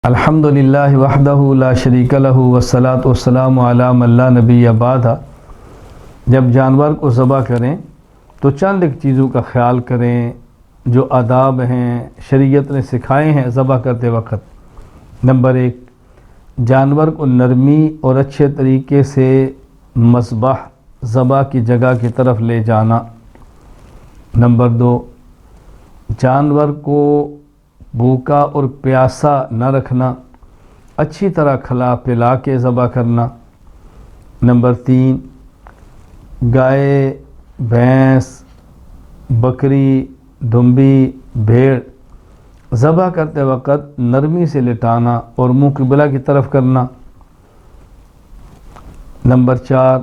الحمدللہ وحدہ لا شریک لہ والصلاۃ والسلام علی من لا نبی بعدہ۔ جب جانور کو ذبح کریں تو چند ایک چیزوں کا خیال کریں جو آداب ہیں شریعت نے سکھائے ہیں ذبح کرتے وقت۔ نمبر 1، جانور کو نرمی اور اچھے طریقے سے مذبح ذبح کی جگہ کی طرف لے جانا۔ نمبر 2، جانور کو بھوکا اور پیاسا نہ رکھنا، اچھی طرح کھلا پلا کے ذبح کرنا۔ نمبر 3، گائے، بھینس، بکری، ڈھمبی، بھیڑ ذبح کرتے وقت نرمی سے لٹانا اور منہ قبلہ کی طرف کرنا۔ نمبر 4،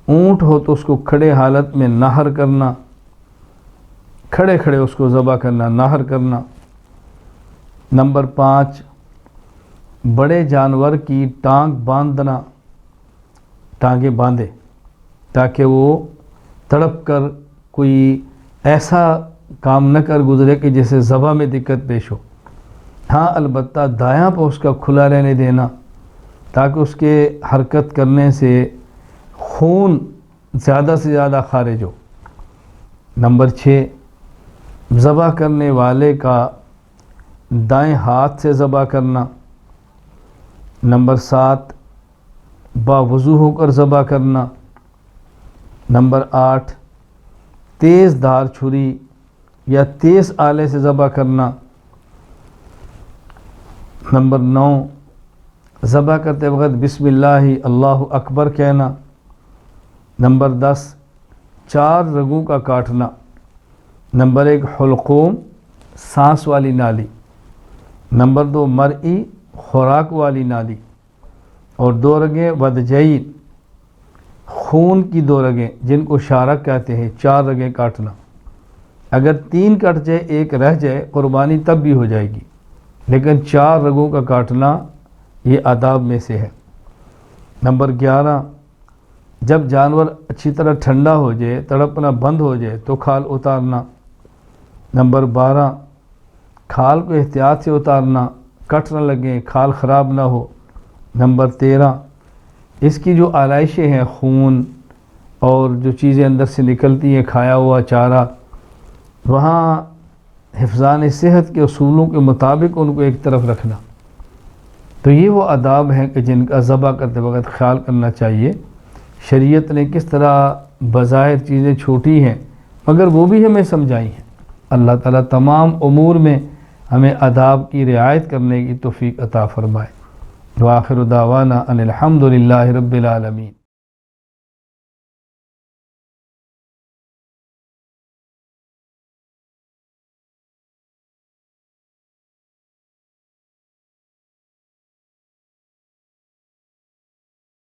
اونٹ ہو تو اس کو کھڑے حالت میں نہر کرنا، کھڑے کھڑے اس کو ذبح کرنا، نہر کرنا۔ نمبر 5، بڑے جانور کی ٹانگ باندھنا، ٹانگیں باندھے تاکہ وہ تڑپ کر کوئی ایسا کام نہ کر گزرے کہ جسے ذبح میں دقت پیش ہو۔ ہاں البتہ دایاں پہ اس کا کھلا رہنے دینا تاکہ اس کے حرکت کرنے سے خون زیادہ سے زیادہ خارج ہو۔ نمبر 6، ذبح کرنے والے کا دائیں ہاتھ سے ذبح کرنا۔ نمبر 7، باوضو ہو کر ذبح کرنا۔ نمبر 8، تیز دھار چھری یا تیز آلے سے ذبح کرنا۔ نمبر 9، ذبح کرتے وقت بسم اللہ اللہ اکبر کہنا۔ نمبر 10، 4 رگوں کا کاٹنا۔ نمبر 1، حلقوم، سانس والی نالی۔ نمبر 2، مرئی، خوراک والی نالی، اور 2 رگیں ودجین، خون کی 2 رگیں جن کو شارک کہتے ہیں، 4 رگیں کاٹنا۔ اگر 3 کٹ جائے 1 رہ جائے قربانی تب بھی ہو جائے گی، لیکن 4 رگوں کا کاٹنا یہ آداب میں سے ہے۔ نمبر 11، جب جانور اچھی طرح ٹھنڈا ہو جائے، تڑپنا بند ہو جائے تو کھال اتارنا۔ نمبر 12، کھال کو احتیاط سے اتارنا، کٹ نہ لگیں، کھال خراب نہ ہو۔ نمبر 13، اس کی جو آلائشیں ہیں، خون اور جو چیزیں اندر سے نکلتی ہیں، کھایا ہوا چارہ، وہاں حفظان صحت کے اصولوں کے مطابق ان کو ایک طرف رکھنا۔ تو یہ وہ آداب ہیں کہ جن کا ذبح کرتے وقت خیال کرنا چاہیے۔ شریعت نے کس طرح بظاہر چیزیں چھوٹی ہیں مگر وہ بھی ہمیں سمجھائی ہیں۔ اللہ تعالیٰ تمام امور میں ہمیں آداب کی رعایت کرنے کی توفیق عطا فرمائے۔ وآخر دعوانا ان الحمد للہ رب العالمین۔